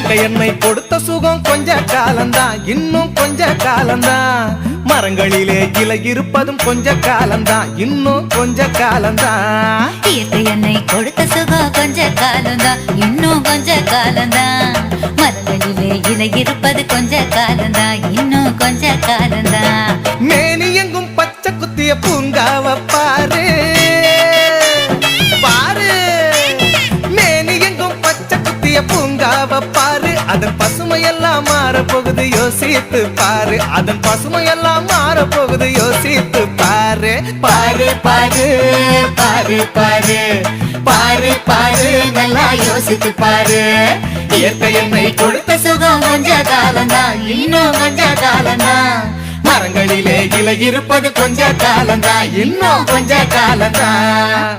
இயற்கை என்னை கொடுத்த சுகம் கொஞ்ச காலந்தான், இன்னும் கொஞ்ச காலந்தான். மரங்களிலே இலை இருப்பதும் கொஞ்ச காலந்தான், இன்னும் கொஞ்ச காலந்தான். இயற்கை என்னை கொடுத்த சுகம் கொஞ்ச காலந்தான், இன்னும் கொஞ்ச காலந்தான். மரங்களிலே இலை இருப்பது கொஞ்ச காலந்தான், இன்னும் கொஞ்ச காலந்தான். மேனி எங்கும் பச்சை குத்திய பூங்காவ பாரு பாரு, மேனி எங்கும் பச்சை குத்திய பூங்காவ பாரு. அதன் பசுமையெல்லாம் மாற போகுது யோசித்து பாரு, அதன் பசுமையெல்லாம் மாற போகுது யோசித்து பாரு. பாரு பாரு பாரு பாரு பாரு பாரு, நல்லா யோசித்து பாரு. இயற்கை என்னை கொடுத்த சுகம் கொஞ்ச காலந்தான், இன்னும் கொஞ்ச காலந்தான். மரங்களிலே இலை இருப்பது கொஞ்ச காலந்தான், இன்னும் கொஞ்ச காலந்தான்.